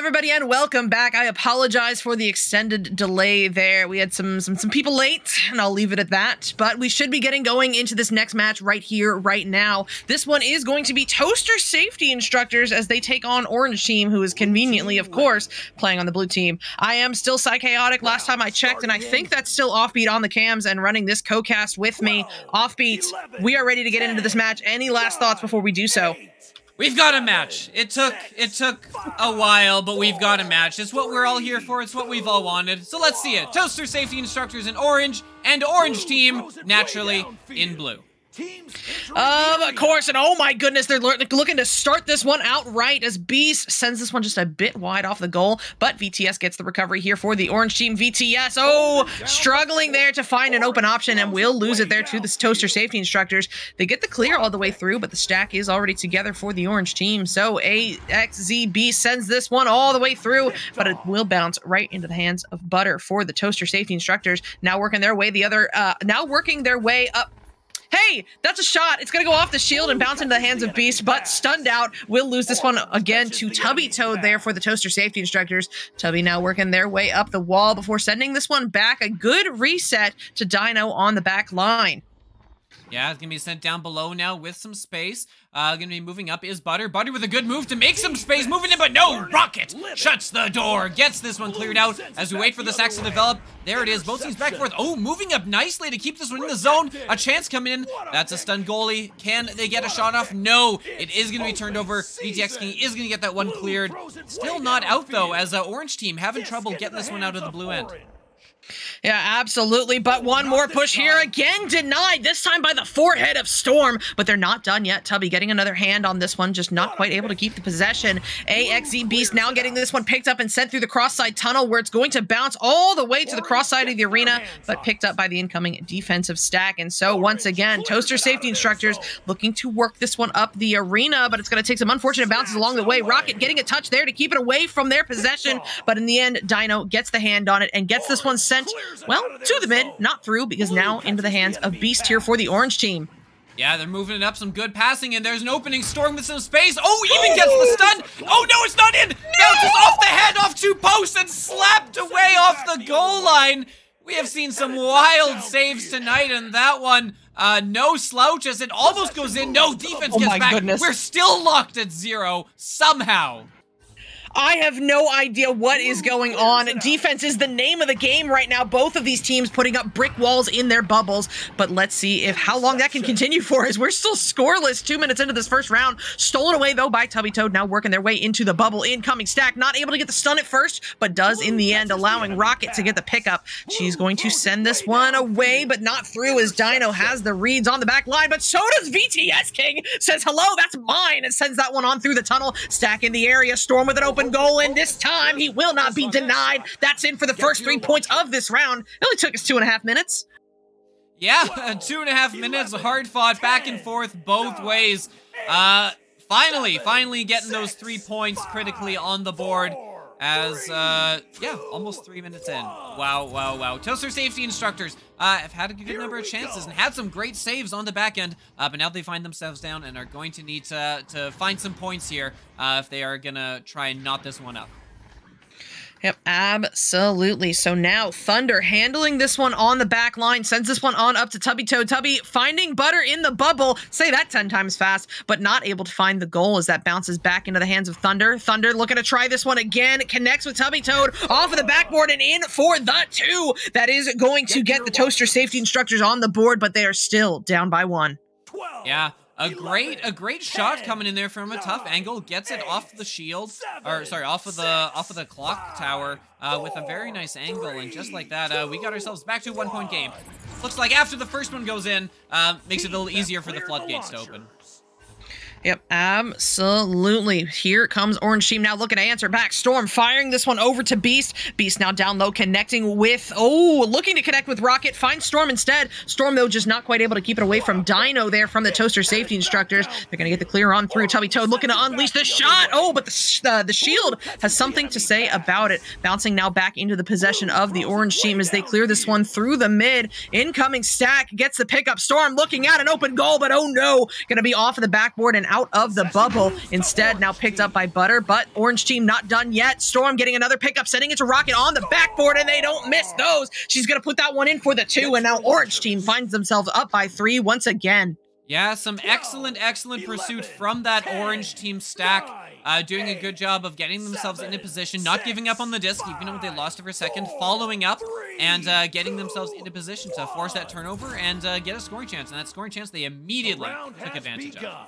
everybody, and welcome back. I apologize for the extended delay there. We had some people late, and I'll leave it at that. But we should be getting going into this next match right here, right now. This one is going to be Toaster Safety Instructors as they take on Orange Team, who is conveniently, of course, playing on the blue team. I am still Psychaotic last time I checked, and I think that's still Offbeat on the cams and running this co-cast with me. Offbeat, we are ready to get into this match. Any last thoughts before we do so? We've got a match. It took a while, but we've got a match. It's what we're all here for. It's what we've all wanted. So let's see it. Toaster Safety Instructors in orange, and Orange Team, naturally, in blue. Of course, and oh my goodness, they're looking to start this one outright as Beast sends this one just a bit wide off the goal, but VTS gets the recovery here for the Orange Team. VTS, struggling there to find an open option and will lose it there to the Toaster Safety Instructors. They get the clear all the way through, but the stack is already together for the Orange Team, so AXZB sends this one all the way through, but it will bounce right into the hands of Butter for the Toaster Safety Instructors, now working their way up. Hey, that's a shot. It's going to go off the shield and bounce into the hands of Beast, but stunned out. Will lose this one again to Tubby Toad there for the Toaster Safety Instructors. Tubby now working their way up the wall before sending this one back. A good reset to Dino on the back line. Yeah, it's going to be sent down below now with some space. Going to be moving up is Butter. Butter with a good move to make some space. Moving in, but no! Rocket shuts the door. Gets this one cleared out as we wait for the stacks to develop. There it is. Both teams back and forth. Oh, moving up nicely to keep this one in the zone. A chance coming in. That's a stun goalie. Can they get a shot off? No. It is going to be turned over. VTX King is going to get that one cleared. Still not out, though, as Orange Team having trouble getting this one out of the blue end. Yeah, absolutely, but one more push here, again denied, this time by the forehead of Storm, but they're not done yet. Tubby getting another hand on this one, just not quite able to keep the possession. AXZ Beast now getting this one picked up and sent through the cross-side tunnel where it's going to bounce all the way to the cross side of the arena, but picked up by the incoming defensive stack. And so once again, Toaster Safety Instructors looking to work this one up the arena, but it's going to take some unfortunate bounces along the way. Rocket getting a touch there to keep it away from their possession, but in the end, Dino gets the hand on it and gets this one sent, well, to the mid, not through, because now into the hands of Beast here for the Orange Team. Yeah, they're moving it up, some good passing, and there's an opening. Storm with some space. Oh, even gets the stun. Oh, no, it's not in. Bounces off the head, off two posts, and slapped away off the goal line. We have seen some wild saves tonight, and that one, no slouch as it almost goes in. No, defense gets back. Goodness. We're still locked at 0, somehow. I have no idea what is going on. Defense is the name of the game right now. Both of these teams putting up brick walls in their bubbles. But let's see how long that can continue for, as we're still scoreless 2 minutes into this first round. Stolen away, though, by Tubby Toad, now working their way into the bubble. Incoming stack, not able to get the stun at first, but does in the end, allowing Rocket to get the pickup. She's going to send this one away, but not through, as Dino has the reads on the back line. But so does VTS King. Says, hello, that's mine, and sends that one on through the tunnel. Stack in the area. Storm with an open goal, and this time he will not be denied. That's in for the first 3 points of this round. It only took us 2.5 minutes. Yeah, 2.5 minutes, hard fought back and forth both ways. Finally getting those 3 points critically on the board as, yeah, almost 3 minutes in. Wow. Toaster Safety Instructors have had a good number of chances and had some great saves on the back end, but now they find themselves down and are going to need to find some points here if they are going to try and knot this one up. Yep, absolutely. So now Thunder handling this one on the back line, sends this one on up to Tubby Toad. Tubby finding Butter in the bubble, say that 10 times fast, but not able to find the goal as that bounces back into the hands of Thunder. Thunder looking to try this one again, connects with Tubby Toad off of the backboard and in for the 2. That is going to get the Toaster Safety Instructors on the board, but they are still down by 1. Yeah. A great shot coming in there from a tough angle. Gets it off the shield, or sorry, off of the clock tower with a very nice angle, and just like that, we got ourselves back to a 1-point game. Looks like after the first one goes in, makes it a little easier for the floodgates to open. Yep, absolutely. Here comes Orange Team now looking to answer back. Storm firing this one over to Beast. Beast now down low connecting with, looking to connect with Rocket. Finds Storm instead. Storm, though, just not quite able to keep it away from Dino there from the Toaster Safety Instructors. They're going to get the clear on through. Tubby Toad looking to unleash the shot. But the shield has something to say about it. Bouncing now back into the possession of the Orange Team as they clear this one through the mid. Incoming stack gets the pickup. Storm looking at an open goal, but oh no. Going to be off of the backboard and out of the bubble. Instead, now picked up by Butter, but Orange Team not done yet. Storm getting another pickup, sending it to Rocket on the backboard, and they don't miss those. She's going to put that one in for the 2, and now Orange Team finds themselves up by 3 once again. Yeah, some excellent pursuit from that Orange Team stack. Doing a good job of getting themselves into position, not giving up on the disc, even though they lost it for a second, following up and getting themselves into position to force that turnover and get a scoring chance. And that scoring chance they immediately took advantage of.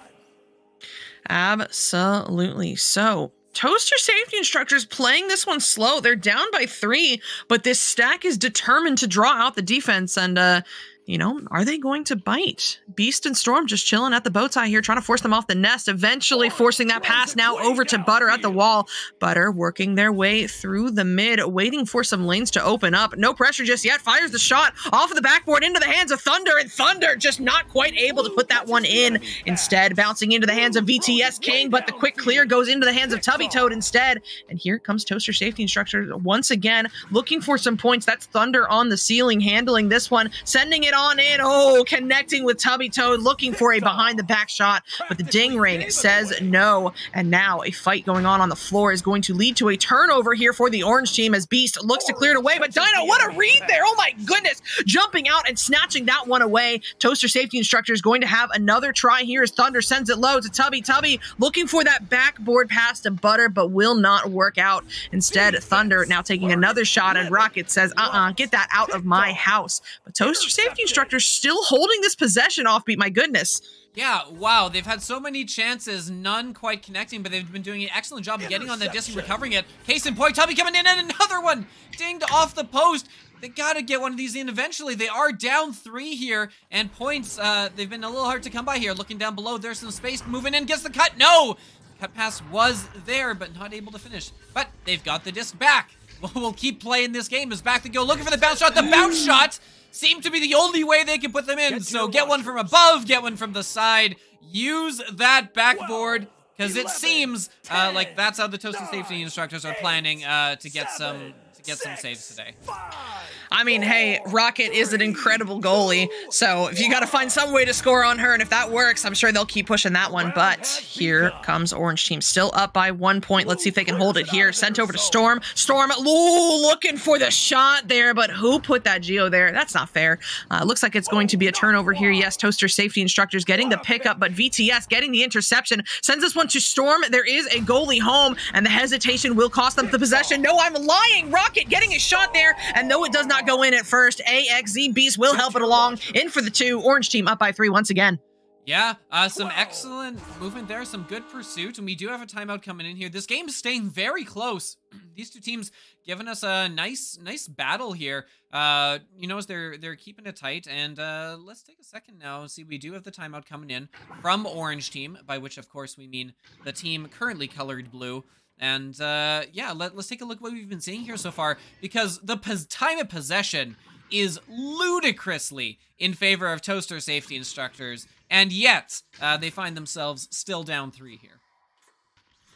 Absolutely. So, Toaster Safety Instructors playing this one slow. They're down by 3, but this stack is determined to draw out the defense. And, you know, are they going to bite? Beast and Storm just chilling at the bow tie here, trying to force them off the nest, eventually forcing that pass now over to Butter at the wall. Butter working their way through the mid, waiting for some lanes to open up. No pressure just yet, fires the shot off of the backboard into the hands of Thunder, and Thunder just not quite able to put that one in. Instead, bouncing into the hands of VTS King, but the quick clear goes into the hands of Tubby Toad instead. And here comes Toaster Safety Instructors once again, looking for some points. That's Thunder on the ceiling, handling this one, sending it on in. Oh, connecting with Tubby Toad, looking for a behind the back shot, but the ding ring says no. And now a fight going on the floor is going to lead to a turnover here for the Orange Team as Beast looks to clear it away. But Dino, what a read there! Oh my goodness, jumping out and snatching that one away. Toaster Safety Instructor is going to have another try here as Thunder sends it low to Tubby. Tubby looking for that backboard pass to Butter, but will not work out. Instead, Thunder now taking another shot, and Rocket says, get that out of my house. But Toaster Safety Instructor still holding this possession. Offbeat, my goodness. Yeah, wow, they've had so many chances, none quite connecting, but they've been doing an excellent job of getting on the disc and recovering it. Case in point, Tubby coming in, and another one dinged off the post. They gotta get one of these in eventually. They are down 3 here, and points, they've been a little hard to come by here. Looking down below, there's some space, moving in, gets the cut, no! Cut pass was there, but not able to finish. But they've got the disc back. We'll keep playing this game. Is back to go, looking for the bounce shot. The bounce shot seemed to be the only way they can put them in. So get one from above, get one from the side. Use that backboard, because it seems like that's how the Toaster Safety Instructors are planning to get some saves today. I mean, hey, Rocket is an incredible goalie, so if you got to find some way to score on her, and if that works, I'm sure they'll keep pushing that one. But here comes Orange Team, still up by 1 point. Let's see if they can hold it here. Sent over to Storm. Storm, looking for the shot there, but who put that Geo there? That's not fair. Looks like it's going to be a turnover here. Yes, Toaster Safety Instructors getting the pickup, but VTS getting the interception. Sends this one to Storm. There is a goalie home, and the hesitation will cost them the possession. No, I'm lying. Rocket getting a shot there, and though it does not go in at first, AXZ Beast will help it along. In for the 2. Orange Team up by 3 once again. Yeah, some excellent movement there, some good pursuit, and we do have a timeout coming in here. This game is staying very close. These 2 teams giving us a nice battle here. You know, as they're keeping it tight, and let's take a second now and see. We do have the timeout coming in from Orange Team, by which of course we mean the team currently colored blue. And yeah, let's take a look at what we've been seeing here so far, because the time of possession is ludicrously in favor of Toaster Safety Instructors, and yet they find themselves still down 3 here.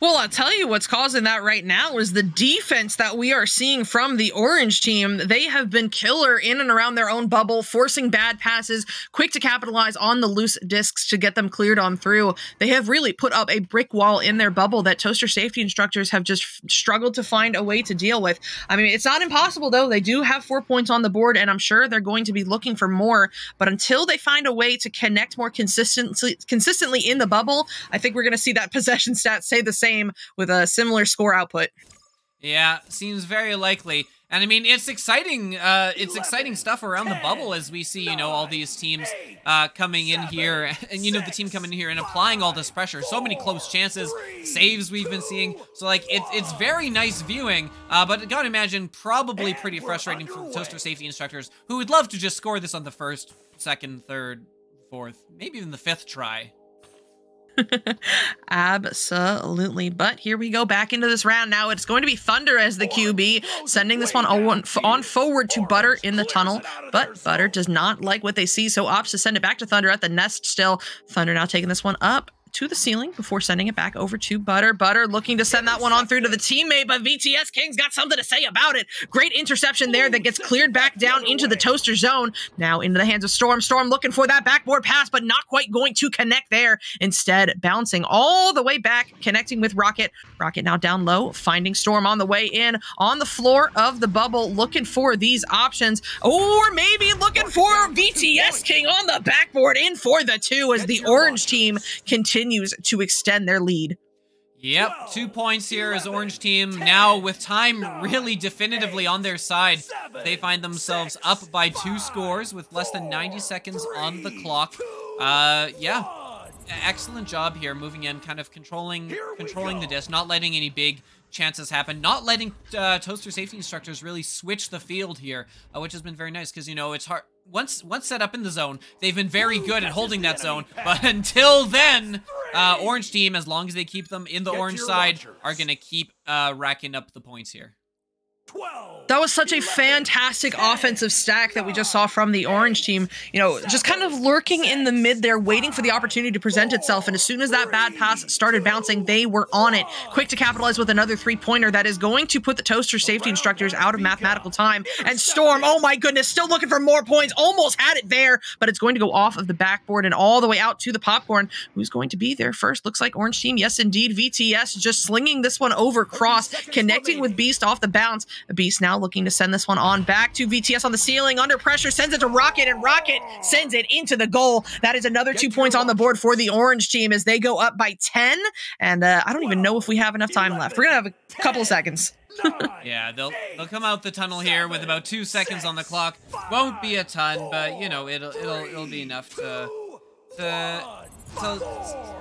Well, I'll tell you what's causing that right now is the defense that we are seeing from the Orange Team. They have been killer in and around their own bubble, forcing bad passes, quick to capitalize on the loose discs to get them cleared on through. They have really put up a brick wall in their bubble that Toaster Safety Instructors have just struggled to find a way to deal with. I mean, it's not impossible, though. They do have 4 points on the board, and I'm sure they're going to be looking for more. But until they find a way to connect more consistently in the bubble, I think we're going to see that possession stats stay the same with a similar score output. Yeah, seems very likely. And I mean, it's exciting stuff around the bubble as we see, you know, all these teams coming in here, and, you know, the team coming in here and applying all this pressure. So many close chances, saves we've been seeing. So, like, it's very nice viewing, but I gotta imagine probably pretty frustrating for the Toaster Safety Instructors, who would love to just score this on the 1st, 2nd, 3rd, 4th, maybe even the 5th try. Absolutely. But here we go back into this round. Now it's going to be Thunder as the QB, sending this one on forward to Butter in the tunnel. But Butter does not like what they see, so opts to send it back to Thunder at the nest still. Thunder now taking this one up to the ceiling before sending it back over to Butter. Butter looking to send that one on through to the teammate, but VTS King's got something to say about it. Great interception there that gets cleared back down into the Toaster zone. Now into the hands of Storm. Storm looking for that backboard pass, but not quite going to connect there. Instead, bouncing all the way back, connecting with Rocket. Rocket now down low, finding Storm on the way in, on the floor of the bubble, looking for these options, or maybe looking for VTS King on the backboard, in for the 2 as the orange team continues to extend their lead. Yep, 2 points here as Orange Team now with time really definitively on their side. They find themselves up by 2 scores with less than 90 seconds on the clock. Yeah, excellent job here, moving in, kind of controlling the disc, not letting any big chances happen, not letting Toaster safety instructors really switch the field here, which has been very nice because, you know, it's hard. Once set up in the zone, they've been very good at holding that zone, but until then, Orange Team, as long as they keep them in the orange side, are going to keep racking up the points here. That was such a fantastic offensive stack that we just saw from the orange team. You know, just kind of lurking in the mid there, waiting for the opportunity to present itself. And as soon as that bad pass started bouncing, they were on it. Quick to capitalize with another 3-pointer that is going to put the Toaster safety instructors out of mathematical time. And Storm, oh my goodness, still looking for more points. Almost had it there, but it's going to go off of the backboard and all the way out to the popcorn. Who's going to be there first? Looks like orange team. Yes, indeed. VTS just slinging this one over cross, connecting with Beast off the bounce. Beast now looking to send this one on back to VTS on the ceiling, under pressure, sends it to Rocket, and Rocket sends it into the goal. That is another 2 points on the board for the orange team as they go up by 10. And I don't even know if we have enough time left. We're gonna have a couple of seconds. Yeah, they'll come out the tunnel here with about 2 seconds on the clock. Won't be a ton, but you know it'll be enough to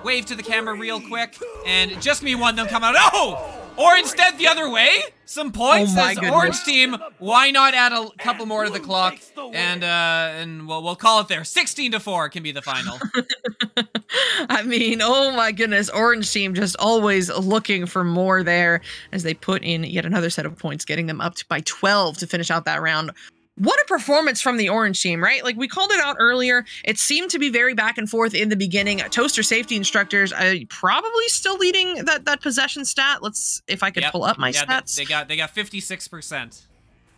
wave to the camera real quick, and just me one, they'll come out. Oh! Or instead the other way, some points. Oh my as goodness. Orange Team, why not add a couple more to the clock, and we'll call it there. 16-4 can be the final. I mean, oh my goodness, orange team just always looking for more there as they put in yet another set of points, getting them up by 12 to finish out that round. What a performance from the orange team, right? Like we called it out earlier. It seemed to be very back and forth in the beginning. Toaster safety instructors probably still leading that possession stat. Let's, if I could pull up my stats. They got 56%.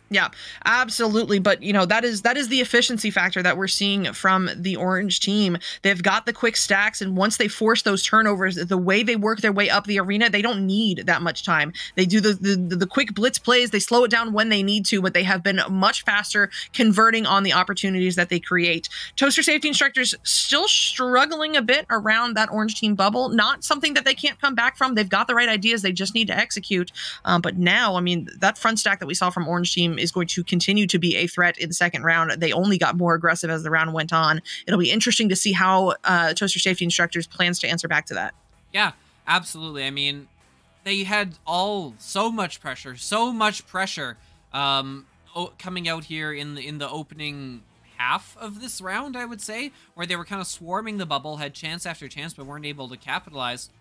Yeah, absolutely. But, you know, that is the efficiency factor that we're seeing from the orange team. They've got the quick stacks, and once they force those turnovers, the way they work their way up the arena, they don't need that much time. They do the quick blitz plays. They slow it down when they need to, but they have been much faster converting on the opportunities that they create. Toaster safety instructors still struggling a bit around that orange team bubble. Not something that they can't come back from. They've got the right ideas. They just need to execute. But now, I mean, that front stack that we saw from orange team is going to continue to be a threat in the second round. They only got more aggressive as the round went on. It'll be interesting to see how Toaster safety instructors plans to answer back to that. Yeah, absolutely. I mean, they had so much pressure coming out here in the opening half of this round, I would say, where they were kind of swarming the bubble, had chance after chance, but weren't able to capitalize.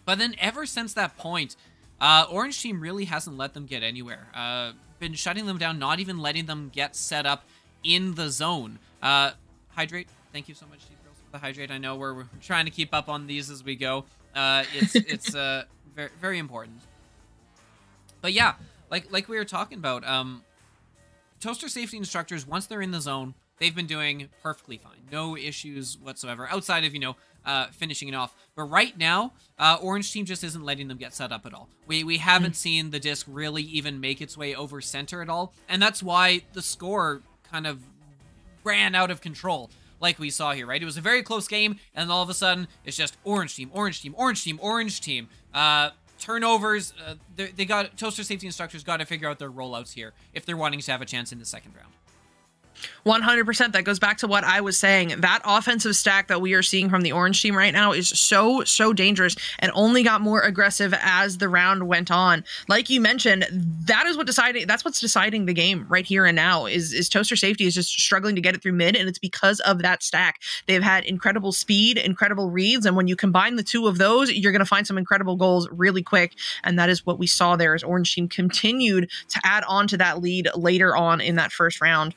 But then ever since that point, Orange Team really hasn't let them get anywhere. Been shutting them down, not even letting them get set up in the zone. Hydrate, thank you so much, Steve Girls, for the hydrate. I know we're trying to keep up on these as we go. It's very, very important. But yeah, like we were talking about, Toaster safety instructors, once they're in the zone, they've been doing perfectly fine. No issues whatsoever, outside of, you know, finishing it off. But right now, Orange Team just isn't letting them get set up at all. We haven't seen the disc really even make its way over center at all. And that's why the score kind of ran out of control, like we saw here, right? It was a very close game, and all of a sudden, it's just Orange Team, Orange Team, Orange Team, Orange Team. Turnovers, they got Toaster safety instructors got to figure out their rollouts here if they're wanting to have a chance in the second round. 100%. That goes back to what I was saying. That offensive stack that we are seeing from the orange team right now is so dangerous and only got more aggressive as the round went on. Like you mentioned, that's what's deciding the game right here and now is Toaster safety is just struggling to get it through mid, and it's because of that stack. They've had incredible speed, incredible reads, and when you combine the two of those, you're going to find some incredible goals really quick, and that is what we saw there as orange team continued to add on to that lead later on in that first round.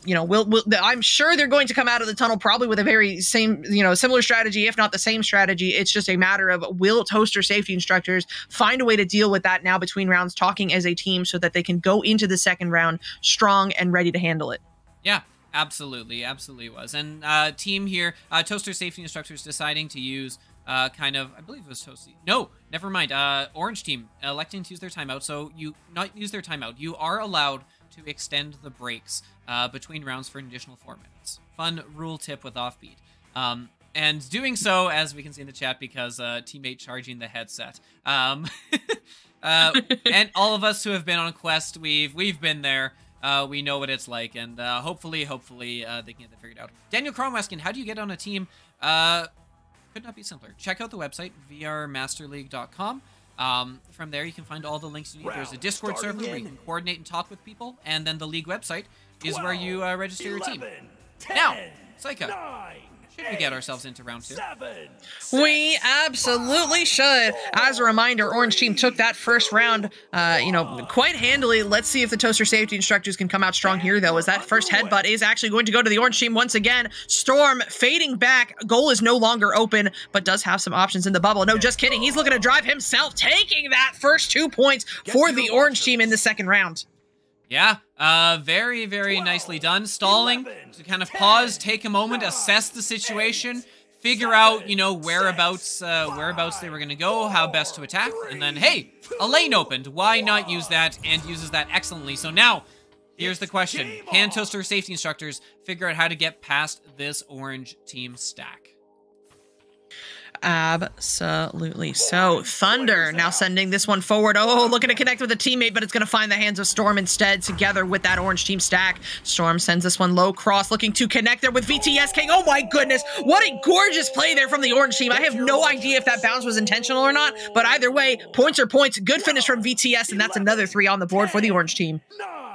I'm sure they're going to come out of the tunnel probably with a very similar strategy, if not the same strategy. It's just a matter of, will Toaster safety instructors find a way to deal with that now between rounds, talking as a team so that they can go into the second round strong and ready to handle it. Yeah, absolutely was. And team here, Toaster safety instructors deciding to use I believe it was Toasty. No, never mind. Orange team electing to use their timeout. So you not use their timeout. You are allowed to extend the breaks between rounds for an additional 4 minutes. Fun rule tip with Offbeat. And doing so, as we can see in the chat, because teammate charging the headset. And all of us who have been on Quest, we've been there. We know what it's like, and hopefully they can get that figured out. Daniel Cromweskin, how do you get on a team? Could not be simpler. Check out the website, vrmasterleague.com. From there, you can find all the links you need. There's a Discord server where you can coordinate and talk with people, and then the league website is where you register your team. Now, Psycho, should we get ourselves into round 2? We absolutely should. As a reminder, Orange team took that first round, quite handily. Let's see if the Toaster safety instructors can come out strong here, though, as that first headbutt is actually going to go to the Orange team once again. Storm fading back. Goal is no longer open, but does have some options in the bubble. No, just kidding. He's looking to drive himself, taking that first 2 points for the Orange team in the second round. Yeah, very, very nicely done. Stalling to kind of pause, take a moment, assess the situation, figure out, whereabouts they were going to go, how best to attack, and then, hey, a lane opened. Why not use that, and uses that excellently? So now, here's the question. Can Toaster safety instructors figure out how to get past this Orange team stack? Absolutely. So Thunder now sending this one forward. Oh, looking to connect with a teammate, but it's going to find the hands of Storm instead, together with that Orange team stack. Storm sends this one low cross, looking to connect there with VTS King. Oh my goodness, what a gorgeous play there from the Orange team. I have no idea if that bounce was intentional or not, but either way, points are points. Good finish from VTS, and that's another 3 on the board for the Orange team.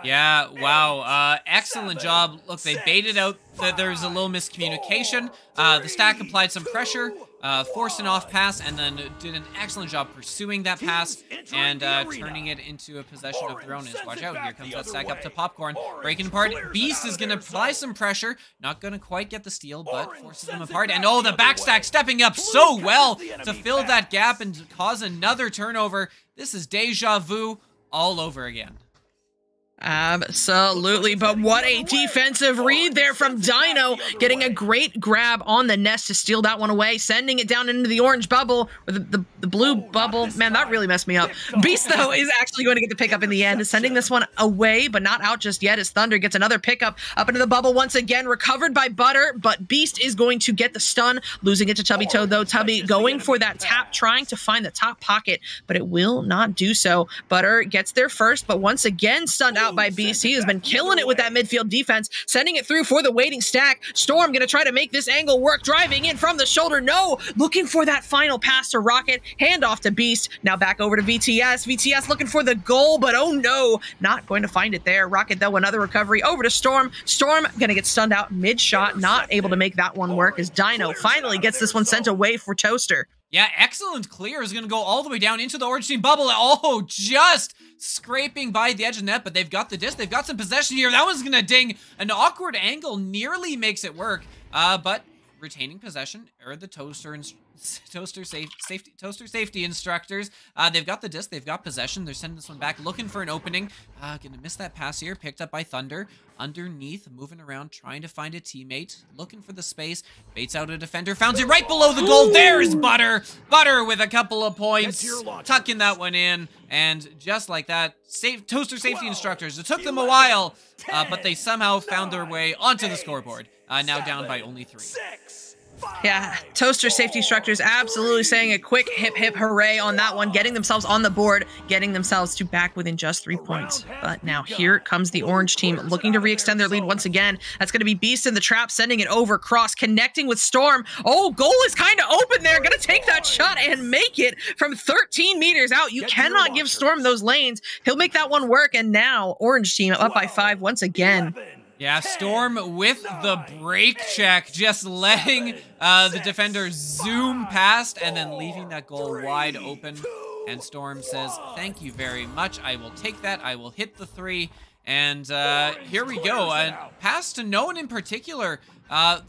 Yeah, wow, excellent job. Look, they baited out that there's a little miscommunication. The stack applied some pressure, forced an off pass, and then did an excellent job pursuing that pass and turning it into a possession of their own. Watch out, here comes that stack up to Popcorn, breaking apart. Beast is going to apply some pressure, not going to quite get the steal, but forces them apart. And oh, the backstack stepping up so well to fill that gap and cause another turnover. This is deja vu all over again. Absolutely, but what a defensive read there from Dino, getting a great grab on the nest to steal that one away, sending it down into the orange bubble, or the blue bubble. Man, that really messed me up. Beast, though, is actually going to get the pickup in the end, sending this one away, but not out just yet, as Thunder gets another pickup up into the bubble once again, recovered by Butter, but Beast is going to get the stun, losing it to Tubby Toad, though. Tubby going for that tap, trying to find the top pocket, but it will not do so. Butter gets there first, but once again stunned out by Beast. He has been killing it with that midfield defense, sending it through for the waiting stack. Storm going to try to make this angle work, driving in from the shoulder. No, looking for that final pass to Rocket. Handoff to Beast. Now back over to VTS. VTS looking for the goal, but oh no, not going to find it there. Rocket, though, another recovery over to Storm. Storm going to get stunned out mid-shot, not able to make that one work, as Dino finally gets this one sent away for Toaster. Yeah, excellent clear is going to go all the way down into the orange team bubble. Oh, just scraping by the edge of the net, but they've got the disc. They've got some possession here. That one's going to ding. An awkward angle nearly makes it work, but retaining possession are the Toaster safety instructors. They've got the disc. They've got possession. They're sending this one back, looking for an opening. Gonna miss that pass here. Picked up by Thunder. Underneath, moving around, trying to find a teammate. Looking for the space. Baits out a defender. Found it right below the goal. There's Butter. Butter with a couple of points. Tucking that one in. And just like that, Toaster safety instructors. It took them a while, but they somehow found their way onto the scoreboard. Now down by only 3. Yeah, Toaster safety instructors absolutely saying a quick hip hip hooray on that one, getting themselves on the board, getting themselves to back within just 3 points. But now here comes the orange team looking to re-extend their lead once again. That's going to be Beast in the trap, sending it over, cross, connecting with Storm. Oh, goal is kind of open there. Going to take that shot and make it from 13 meters out. You cannot give Storm those lanes. He'll make that one work. And now orange team up by 5 once again. Yeah, Storm with the brake check, just letting the defender zoom past and then leaving that goal wide open. And Storm says, thank you very much. I will take that. I will hit the 3. And here we go. Pass to no one in particular.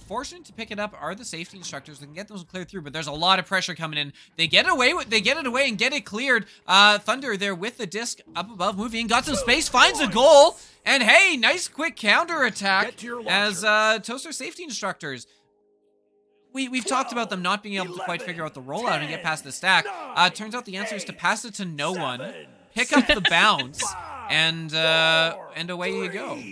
Fortunate to pick it up are the safety instructors. They can get those cleared through, but there's a lot of pressure coming in. They get it away and get it cleared. Thunder there with the disc up above, moving, got some space, finds a goal, and hey, nice quick counter attack as Toaster safety instructors. We've talked about them not being able to quite figure out the rollout and get past the stack. Turns out the answer is to pass it to no one, pick up the bounce, and away you go.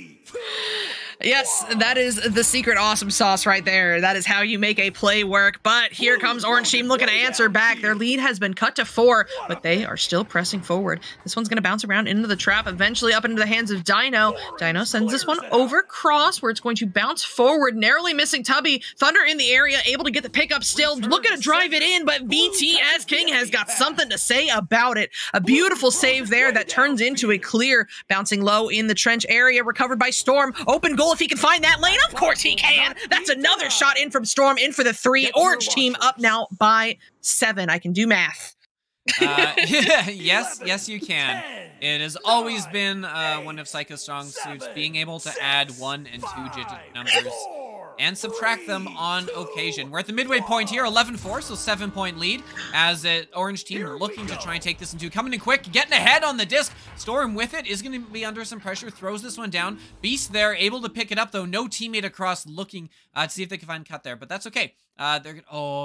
Yes, that is the secret awesome sauce right there. That is how you make a play work. But here comes Orange Team looking to answer back. Their lead has been cut to 4, but they are still pressing forward. This one's going to bounce around into the trap, eventually up into the hands of Dino. Dino sends this one over cross, where it's going to bounce forward, narrowly missing Tubby. Thunder in the area, able to get the pickup still, looking to drive it in, but VTS King has got something to say about it. A beautiful save there that turns into a clear, bouncing low in the trench area, recovered by Storm. Open goal if he can find that lane. Of course he can. That's another shot in from Storm, in for the 3. Orange Team up now by 7. I can do math. Yes, you can. It has always been one of Psycho's strong suits, being able to add 1- and 2-digit numbers and subtract them on occasion. We're at the midway point here, 11-4, so 7-point lead, as Orange Team looking to try and take this in 2. Coming in quick, getting ahead on the disc. Storm with it is going to be under some pressure, throws this one down. Beast there, able to pick it up, though. No teammate across looking to see if they can find cut there, but that's okay.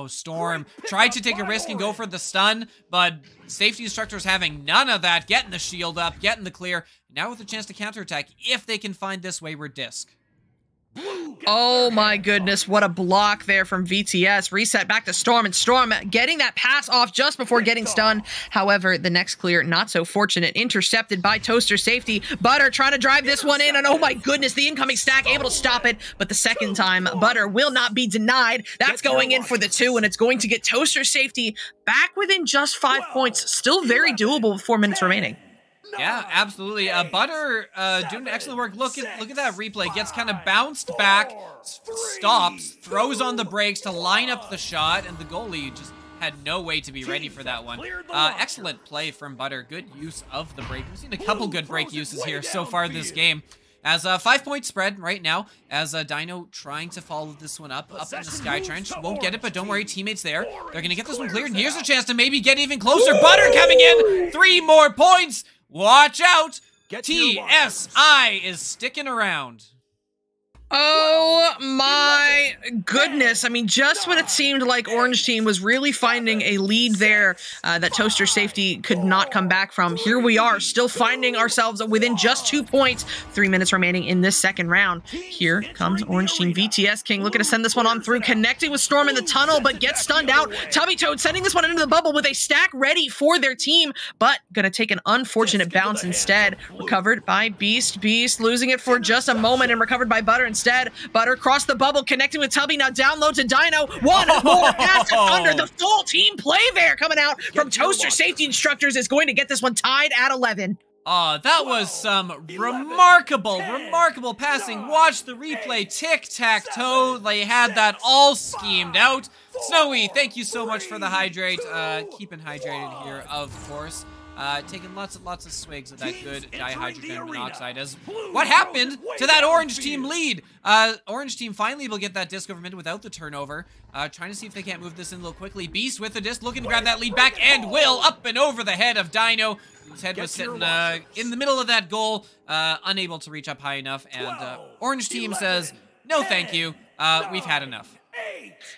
Storm tried to take a risk and go for the stun, but safety instructors having none of that, getting the shield up, getting the clear. Now with a chance to counterattack if they can find this wayward disc. Oh my goodness, what a block there from VTS. Reset back to Storm, and Storm getting that pass off just before getting stunned. However, the next clear, not so fortunate, intercepted by Toaster safety. Butter trying to drive this one in, and oh my goodness, the incoming stack able to stop it, but the second time, Butter will not be denied. That's going in for the 2, and it's going to get Toaster safety back within just 5 points. Still very doable with 4 minutes remaining. Yeah, absolutely. Butter doing excellent work. Look at that replay. Gets kind of bounced back, stops, throws on the brakes to line up the shot, and the goalie just had no way to be ready for that one. Excellent play from Butter. Good use of the break. We've seen a couple good break uses here so far this game. As a 5-point spread right now, as Dino trying to follow this one up in the Sky Trench. Won't get it, but don't worry, teammates there. They're going to get this one cleared, and here's a chance to maybe get even closer. Butter coming in, 3 more points. Watch out! TSI is sticking around. Oh my goodness. I mean, just when it seemed like Orange Team was really finding a lead there that Toaster safety could not come back from, here we are, still finding ourselves within just 2 points. 3 minutes remaining in this second round. Here comes Orange Team. VTS King looking to send this one on through, connecting with Storm in the tunnel, but gets stunned out. Tubby Toad sending this one into the bubble with a stack ready for their team, but gonna take an unfortunate bounce instead. Recovered by Beast. Beast losing it for just a moment and recovered by Butter instead. Butter crossed the bubble, connecting with Tubby. Now down low to Dino. One more pass to Thunder. The full team play there coming out from Toaster safety instructors is going to get this one tied at 11. That was some remarkable passing. Watch the replay. Tic-tac-toe. They had that all schemed out. Snowy, thank you so much for the hydrate. Keeping hydrated here, of course. Taking lots of swigs of that good dihydrogen monoxide. As what happened to that Orange Team lead? Orange Team finally able to get that disc over mid without the turnover. Trying to see if they can't move this in a little quickly. Beast with the disc, looking to grab that lead back, and will up and over the head of Dino, whose head was sitting in the middle of that goal, unable to reach up high enough. And Orange Team says, no thank you, we've had enough.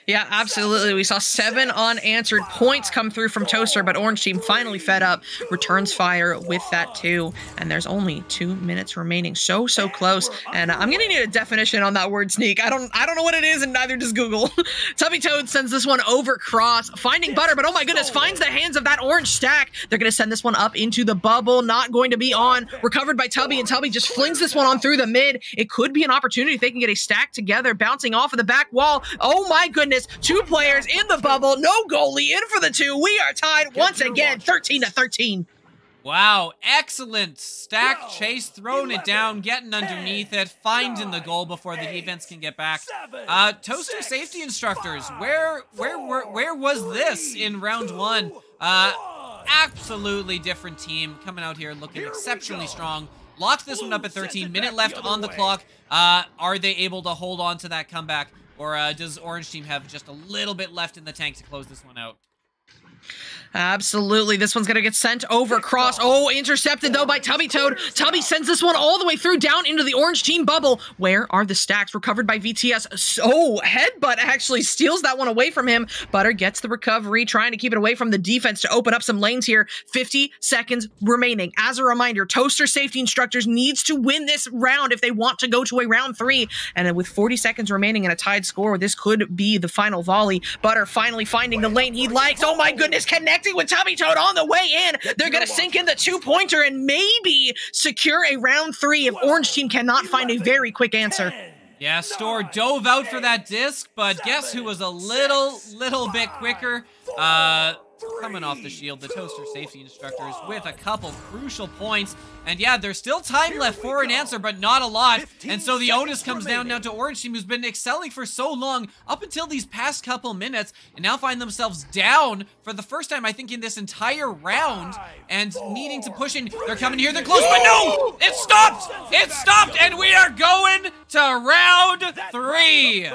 Yeah, absolutely. We saw 7 unanswered points come through from Toaster, but Orange Team finally fed up, returns fire with that 2, and there's only 2 minutes remaining. So close, and I'm gonna need a definition on that word sneak. I don't know what it is, and neither does Google. Tubby Toad sends this one over cross, finding Butter, but oh my goodness, finds the hands of that orange stack. They're gonna send this one up into the bubble, not going to be on. Recovered by Tubby, and Tubby just flings this one on through the mid. It could be an opportunity if they can get a stack together, bouncing off of the back wall. Oh my goodness, 2 players in the bubble, no goalie, in for the 2. We are tied once again, 13-13. Wow, excellent stack chase, throwing it down, getting underneath it, finding the goal before the defense can get back. Toaster safety instructors, where was this in round 1? Absolutely different team coming out here looking exceptionally strong. locks this one up at 13. Minute left on the clock. Are they able to hold on to that comeback? Or does Orange Team have just a little bit left in the tank to close this one out? Absolutely. This one's going to get sent over cross. Oh, intercepted, though, by Tubby Toad. Tubby sends this one all the way through down into the Orange Team bubble. Where are the stacks? Recovered by VTS. Oh, Headbutt actually steals that one away from him. Butter gets the recovery, trying to keep it away from the defense to open up some lanes here. 50 seconds remaining. As a reminder, Toaster Safety Instructors needs to win this round if they want to go to a round 3. And with 40 seconds remaining and a tied score, this could be the final volley. Butter finally finding the lane he likes. Oh my goodness, connecting with Tubby Toad on the way in. They're going to sink in the 2-pointer and maybe secure a round 3 if Orange Team cannot find a very quick answer. Yeah, Store dove out for that disc, but guess who was a little bit quicker? Coming off the shield, the Toaster Safety Instructors with a couple crucial points. And yeah, there's still time left for an answer, but not a lot. And so the onus comes down now to Orange Team, who's been excelling for so long up until these past couple minutes, and now find themselves down for the first time, I think, in this entire round, and needing to push in. They're coming here, they're close, but no! It stopped! It stopped, and we are going to round 3.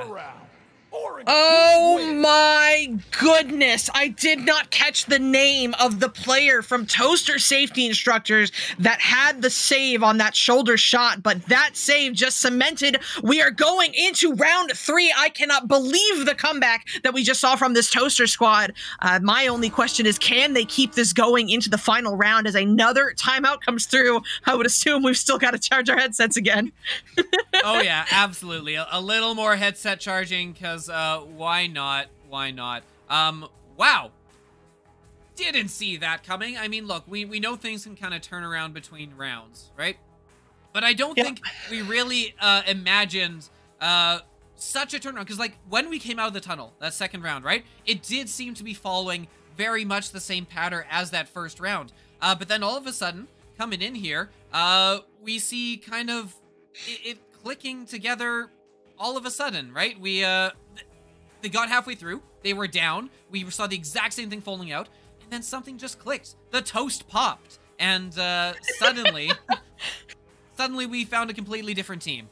Oh my goodness, I did not catch the name of the player from Toaster Safety Instructors that had the save on that shoulder shot, but that save just cemented we are going into round 3. I cannot believe the comeback that we just saw from this Toaster squad. My only question is, can they keep this going into the final round as another timeout comes through? I would assume we've still got to charge our headsets again. Oh yeah, absolutely. A little more headset charging, because why not? Why not? Wow. Didn't see that coming. I mean, look, we know things can kind of turn around between rounds, right? But I don't think we really imagined such a turnaround. Because, like, when we came out of the tunnel, that second round, right? It did seem to be following very much the same pattern as that first round. But then all of a sudden, coming in here, we see kind of it clicking together all of a sudden, right? They got halfway through, they were down, we saw the exact same thing falling out, and then something just clicked. The toast popped, and suddenly we found a completely different team.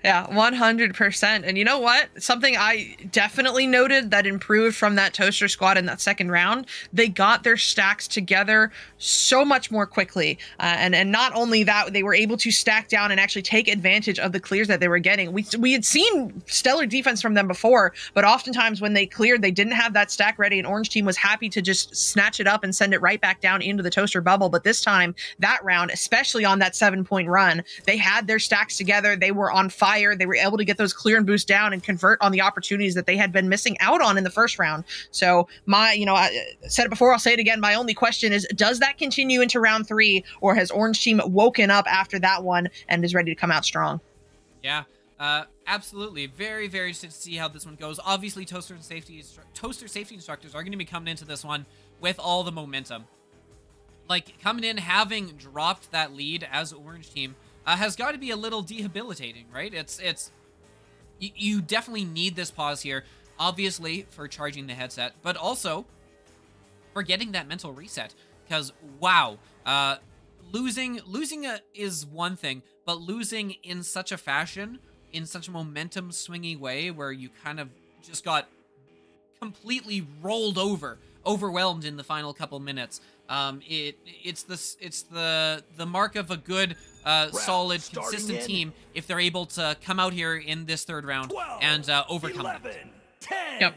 Yeah, 100%. And you know what? Something I definitely noted that improved from that Toaster squad in that second round, they got their stacks together so much more quickly. And not only that, they were able to stack down and actually take advantage of the clears that they were getting. We had seen stellar defense from them before, but oftentimes when they cleared, they didn't have that stack ready, and Orange Team was happy to just snatch it up and send it right back down into the Toaster bubble. But this time, that round, especially on that 7-point run, they had their stacks together. They were on fire. They were able to get those clear and boost down and convert on the opportunities that they had been missing out on in the first round. So I said it before, I'll say it again. My only question is, does that continue into round 3, or has Orange Team woken up after that one and is ready to come out strong? Yeah, absolutely. Very, very interested to see how this one goes. Obviously, Toaster Safety Instructors are going to be coming into this one with all the momentum. Like, coming in, having dropped that lead as Orange Team, has got to be a little debilitating, right? You definitely need this pause here, obviously for charging the headset, but also for getting that mental reset. Because wow, losing is one thing, but losing in such a fashion, in such a momentum swingy way, where you kind of just got completely rolled over, overwhelmed in the final couple minutes. It's the mark of a good, solid, consistent team if they're able to come out here in this third round and overcome it. Yep.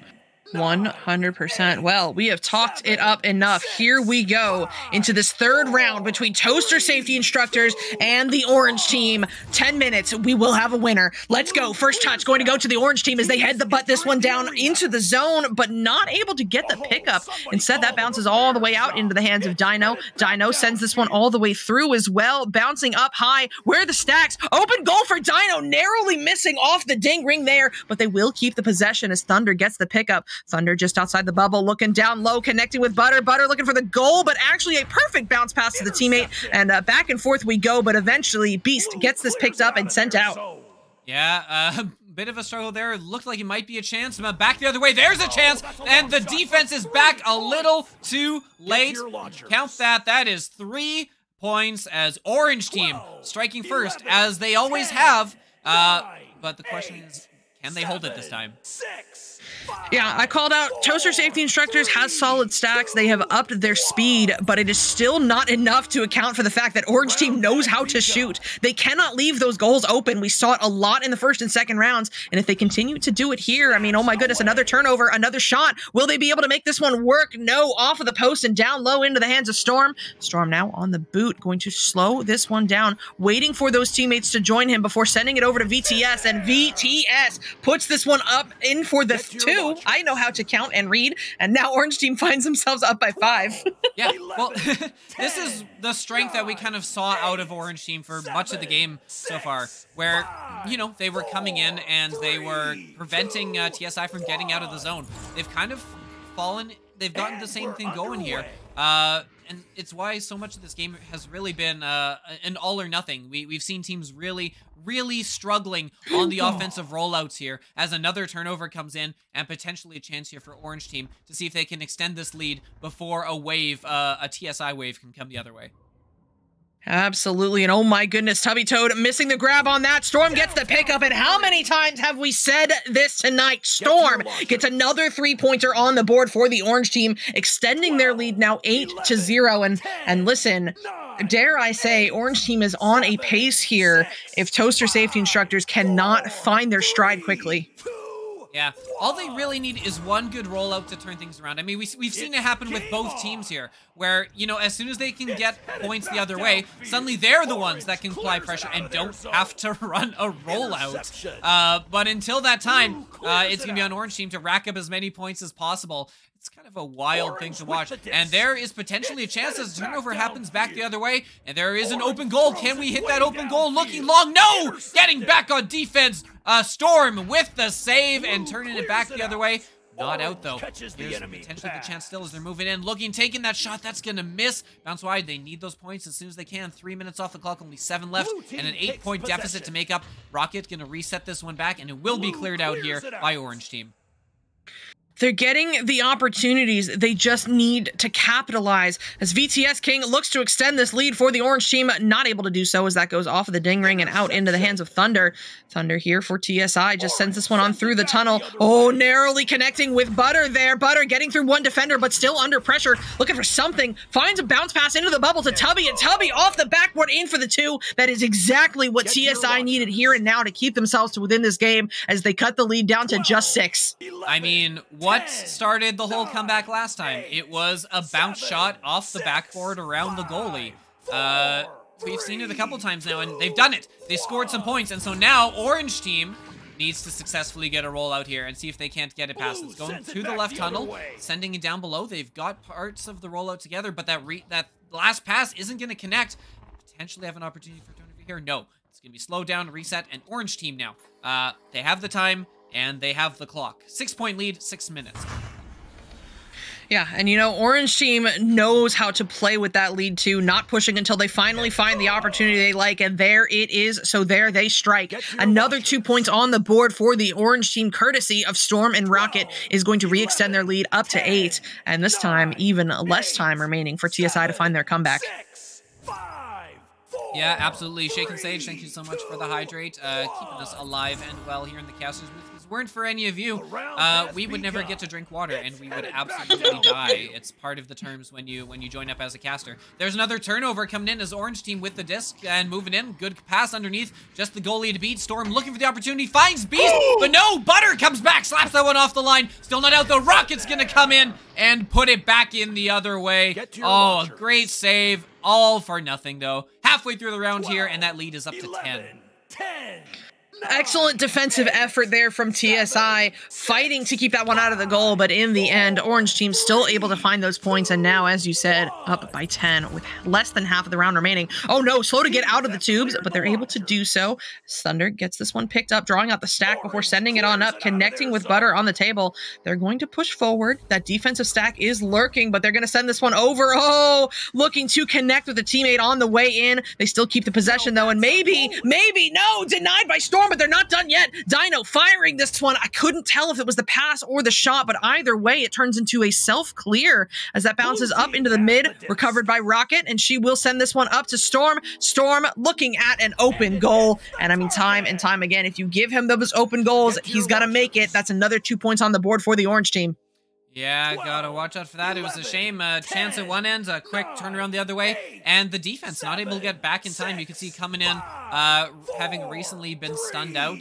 100%. Well, we have talked it up enough. Here we go into this third round between Toaster Safety Instructors and the Orange Team. 10 minutes. We will have a winner. Let's go. First touch going to go to the Orange Team as they head the butt this one down into the zone, but not able to get the pickup. Instead, that bounces all the way out into the hands of Dino. Dino sends this one all the way through as well, bouncing up high. Where are the stacks? Open goal for Dino, narrowly missing off the ding ring there, but they will keep the possession as Thunder gets the pickup. Thunder just outside the bubble, looking down low, connecting with Butter. Butter looking for the goal, but actually a perfect bounce pass to the teammate, and back and forth we go, but eventually Beast gets this picked up and sent out. Yeah, bit of a struggle there. Looked like it might be a chance, but back the other way, there's a chance, and the defense is back a little too late. Count that. That is 3 points as Orange Team striking first, as they always have. But the question is, can they hold it this time? Yeah, I called out Toaster Safety Instructors has solid stacks. They have upped their speed, but it is still not enough to account for the fact that Orange Team knows how to shoot. They cannot leave those goals open. We saw it a lot in the first and second rounds, and if they continue to do it here, I mean, oh my goodness, another turnover, another shot. Will they be able to make this one work? No, off of the post and down low into the hands of Storm. Storm now on the boot, going to slow this one down, waiting for those teammates to join him before sending it over to VTS, and VTS puts this one up in for the 2. I know how to count and read, and now Orange Team finds themselves up by 5. Yeah, well, this is the strength that we kind of saw out of Orange Team for much of the game so far, where, you know, they were coming in and they were preventing TSI from getting out of the zone. They've kind of fallen, they've gotten the same thing going here, and it's why so much of this game has really been an all or nothing. We've seen teams really struggling on the offensive rollouts here, as another turnover comes in and potentially a chance here for Orange Team to see if they can extend this lead before a wave, a TSI wave, can come the other way. Absolutely, and oh my goodness, Tubby Toad missing the grab on that. Storm gets the pickup, and how many times have we said this tonight? Storm gets another 3-pointer on the board for the Orange Team, extending their lead now 8-0, and listen, dare I say, Orange Team is on a pace here if Toaster Safety Instructors cannot find their stride quickly. Yeah, all they really need is one good rollout to turn things around. I mean, we've seen it happen with both teams here, where, you know, as soon as they can get points the other way, suddenly they're the ones that can apply pressure and don't have to run a rollout. But until that time, it's going to be on Orange Team to rack up as many points as possible. It's kind of a wild thing to watch, and there is potentially a chance as the turnover happens back the other way, and there is an open goal. Can we hit that open goal? Looking long, no! Getting back on defense, Storm with the save and turning it back the other way. Not out, though. Here's potentially the chance still as they're moving in. Looking, taking that shot. That's going to miss. Bounce wide. They need those points as soon as they can. 3 minutes off the clock. Only 7 left. And an 8-point deficit to make up. Rocket going to reset this one back, and it will be cleared out here by Orange Team. They're getting the opportunities. They just need to capitalize. As VTS King looks to extend this lead for the Orange Team, not able to do so as that goes off of the ding ring and out into the hands of Thunder. Thunder here for TSI just sends this one on through the tunnel. Oh, narrowly connecting with Butter there. Butter getting through one defender, but still under pressure, looking for something. Finds a bounce pass into the bubble to Tubby, and Tubby off the backboard in for the 2. That is exactly what TSI needed here and now to keep themselves to within this game as they cut the lead down to just 6. I mean, what started the whole comeback last time? It was a bounce shot off the backboard around the goalie. We've seen it a couple times now, and they've done it. They scored some points, and so now Orange Team needs to successfully get a rollout here and see if they can't get it past. It's going to the left tunnel, sending it down below. They've got parts of the rollout together, but that last pass isn't going to connect. Potentially have an opportunity for turnover here. No, it's going to be slowed down, reset, and Orange Team now. They have the time, and they have the clock. 6-point lead, 6 minutes. Yeah, and you know, Orange Team knows how to play with that lead too, not pushing until they finally find the opportunity they like, and there it is. So there they strike. Another 2 points on the board for the Orange Team, courtesy of Storm and Rocket, is going to re-extend their lead up to 8, and this time even less time remaining for TSI to find their comeback. Yeah, absolutely. Shake and Sage, thank you so much for the hydrate, keeping us alive and well here in the casters booth. If it weren't for any of you, we would never get to drink water, and we would absolutely die. It's part of the terms when you join up as a caster. There's another turnover coming in as Orange Team with the disc and moving in. Good pass underneath, just the goalie to beat. Storm looking for the opportunity, finds Beast, but no, Butter comes back, slaps that one off the line. Still not out, though. Rocket's gonna come in and put it back in the other way. Oh, a great save. All for nothing, though. Halfway through the round here, and that lead is up to 10. Excellent defensive effort there from TSI, fighting to keep that one out of the goal, but in the end, Orange Team still able to find those points, and now, as you said, up by 10 with less than half of the round remaining. Oh no, slow to get out of the tubes, but they're able to do so. Thunder gets this one picked up, drawing out the stack before sending it on up, connecting with Butter on the table. They're going to push forward. That defensive stack is lurking, but they're going to send this one over. Oh, looking to connect with a teammate on the way in. They still keep the possession, though, and maybe, no, denied by Storm, but they're not done yet. Dino firing this one. I couldn't tell if it was the pass or the shot, but either way, it turns into a self-clear as that bounces up into the mid, recovered by Rocket, and she will send this one up to Storm. Storm looking at an open goal, and I mean, time and time again, if you give him those open goals, he's got to make it. That's another 2 points on the board for the orange team. Yeah, gotta watch out for that. It was a shame. Chance at one end, a quick turnaround the other way, and the defense not able to get back in time. You can see coming in, having recently been stunned out.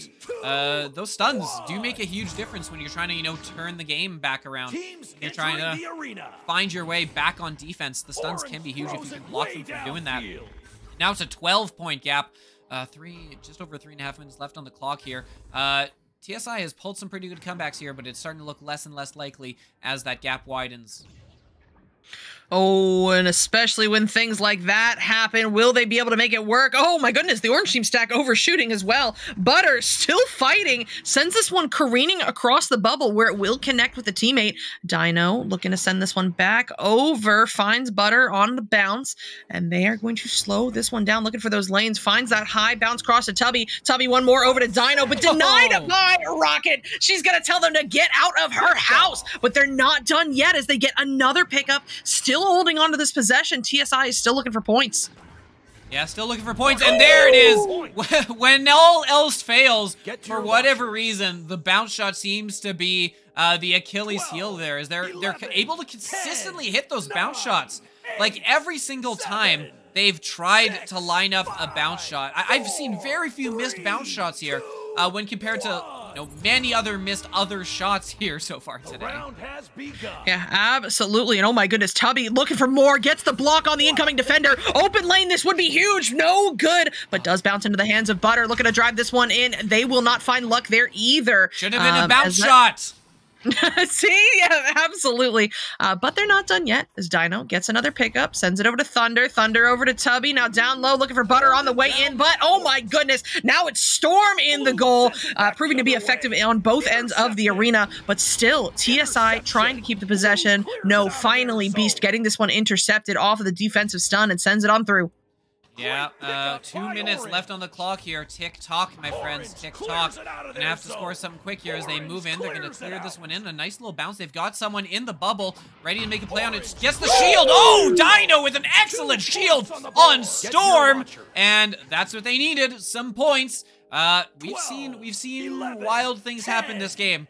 Those stuns do make a huge difference when you're trying to, you know, turn the game back around. You're trying to find your way back on defense. The stuns can be huge if you can block them from doing that. Now it's a 12-point gap. Just over 3.5 minutes left on the clock here. TSI has pulled some pretty good comebacks here, but it's starting to look less and less likely as that gap widens. Oh, and especially when things like that happen, will they be able to make it work? Oh my goodness, the orange team stack overshooting as well. Butter still fighting, sends this one careening across the bubble where it will connect with a teammate. Dino looking to send this one back over, finds Butter on the bounce, and they are going to slow this one down, looking for those lanes, finds that high bounce cross to Tubby. Tubby one more over to Dino, but denied by Rocket. She's gonna tell them to get out of her house, but they're not done yet as they get another pickup, still holding on to this possession. TSI is still looking for points. Yeah, still looking for points, and there it is. When all else fails, for whatever reason, the bounce shot seems to be the Achilles heel there, as they're able to consistently hit those bounce shots. Like, every single time they've tried to line up a bounce shot. I've seen very few missed bounce shots here when compared to many other missed shots here so far today. Yeah, absolutely. And oh my goodness, Tubby looking for more, gets the block on the incoming defender. Open lane, this would be huge. No good, but does bounce into the hands of Butter. Looking to drive this one in. They will not find luck there either. Should have been a bounce shot. See? Yeah, absolutely. But they're not done yet as Dino gets another pickup, sends it over to Thunder. Thunder over to Tubby. Now down low, looking for Butter on the way in. But, oh my goodness, now it's Storm in the goal, proving to be effective on both ends of the arena. But still, TSI trying to keep the possession. No, finally, Beast getting this one intercepted off of the defensive stun and sends it on through. Yeah, 2 minutes left on the clock here. Tick-tock, my friends, tick-tock. Gonna have to score something quick here as they move in. They're gonna clear this one in. A nice little bounce. They've got someone in the bubble ready to make a play on it. Gets the shield. Oh, Dino with an excellent shield on Storm. And that's what they needed, some points. We've seen wild things happen this game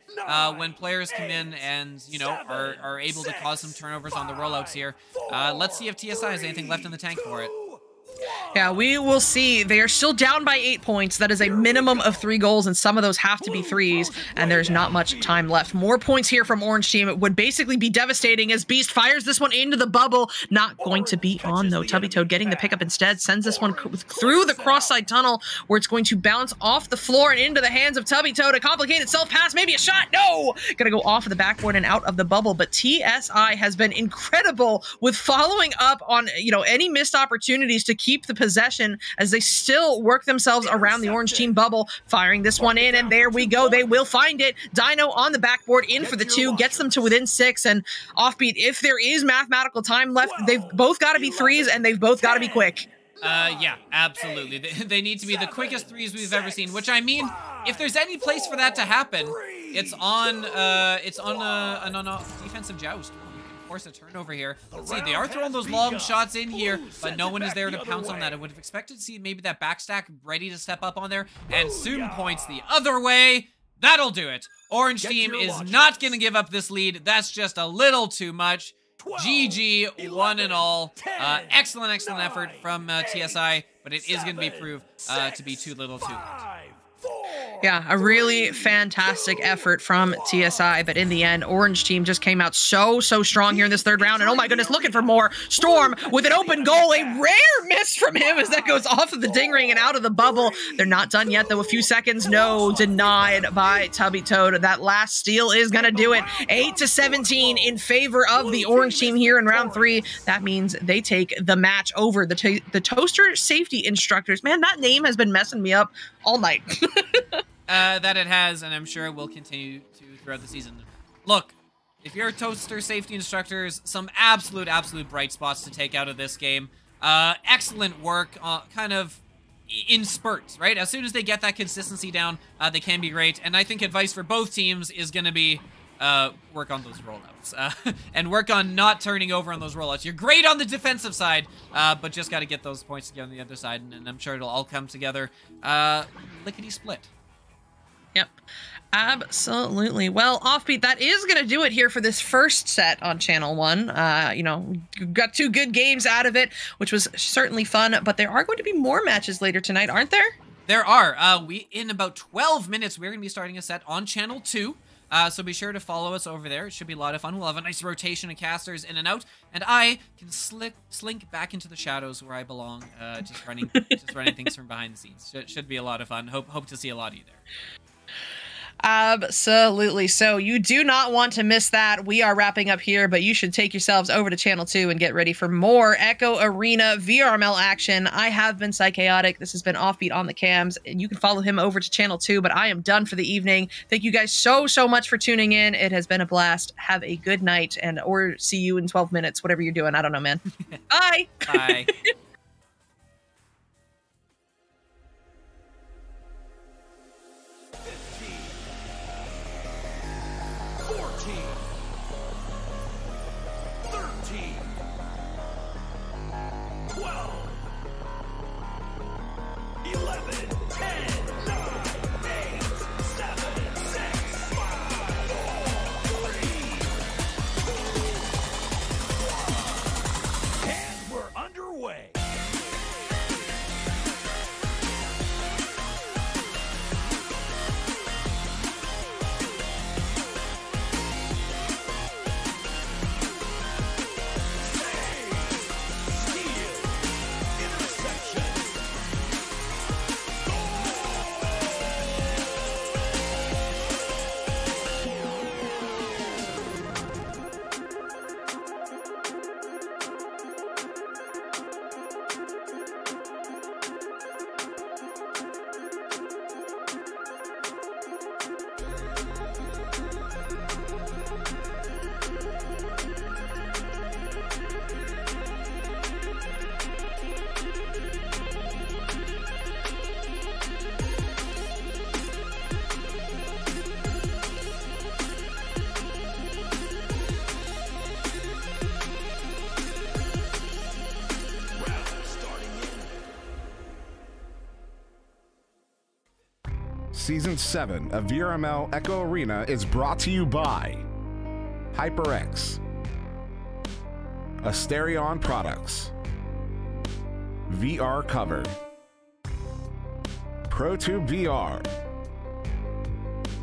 when players come in and, are able to cause some turnovers on the rollouts here. Let's see if TSI has anything left in the tank for it. Yeah, we will see. They are still down by 8 points. That is a minimum of 3 goals, and some of those have to be threes, and there's not much time left. More points here from Orange Team. It would basically be devastating as Beast fires this one into the bubble. Not going to be on, though. Tubby Toad getting the pickup instead. Sends this one through the cross-side tunnel, where it's going to bounce off the floor and into the hands of Tubby Toad. A complicated self-pass, maybe a shot. No! Gonna go off of the backboard and out of the bubble, but TSI has been incredible with following up on, any missed opportunities to keep the possession as they still work themselves around the Orange Team bubble, firing this one in, and there we go. They will find it. Dino on the backboard, in for the 2, gets them to within 6, and Offbeat, if there is mathematical time left, they've both got to be threes, and they've both got to be quick. Yeah, absolutely. They need to be the quickest threes we've ever seen, which, I mean, if there's any place for that to happen, it's on a defensive joust. Force a turnover here. Let's see, they are throwing those long shots in here, but no one is there to pounce on that. I would have expected to see maybe that backstack ready to step up on there, and soon points the other way. That'll do it. Orange Team is not going to give up this lead. That's just a little too much. GG, one and all. Excellent effort from TSI, but it is going to be proved to be too little too late. Yeah, a really fantastic effort from TSI, but in the end, Orange Team just came out so strong here in this third round, and oh my goodness, looking for more. Storm with an open goal, a rare miss from him as that goes off of the ding ring and out of the bubble. They're not done yet, though. A few seconds, no, denied by Tubby Toad. That last steal is going to do it. 8-17 in favor of the Orange Team here in round 3. That means they take the match over. The Toaster Safety Instructors. Man, that name has been messing me up all night. That it has, and I'm sure it will continue to throughout the season. Look, if you're Toaster Safety Instructors, some absolute bright spots to take out of this game. Excellent work, kind of in spurts, right? As soon as they get that consistency down, they can be great. And I think advice for both teams is going to be work on those rollouts and work on not turning over on those rollouts. You're great on the defensive side, but just got to get those points together on the other side, and I'm sure it'll all come together lickety-split. Yep. Absolutely. Well, Offbeat, that is going to do it here for this first set on Channel 1. You know, we got 2 good games out of it, which was certainly fun, but there are going to be more matches later tonight, aren't there? There are. In about 12 minutes, we're going to be starting a set on Channel 2. So be sure to follow us over there. It should be a lot of fun. We'll have a nice rotation of casters in and out, and I can slink back into the shadows where I belong, just running things from behind the scenes. Should be a lot of fun. Hope to see a lot of you there. Absolutely. So you do not want to miss that. We are wrapping up here, but you should take yourselves over to Channel 2 and get ready for more Echo Arena VRML action. I have been Psychaotic. This has been Offbeat on the cams, and you can follow him over to Channel 2, but I am done for the evening. Thank you guys so much for tuning in. It has been a blast. Have a good night, or see you in 12 minutes, whatever you're doing. I don't know, man. Bye. Bye. 7 of VRML Echo Arena is brought to you by HyperX, Asterion Products, VR Cover, ProTube VR,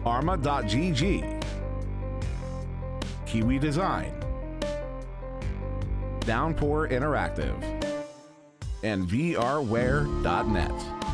Arma.gg, Kiwi Design, Downpour Interactive, and VRware.net.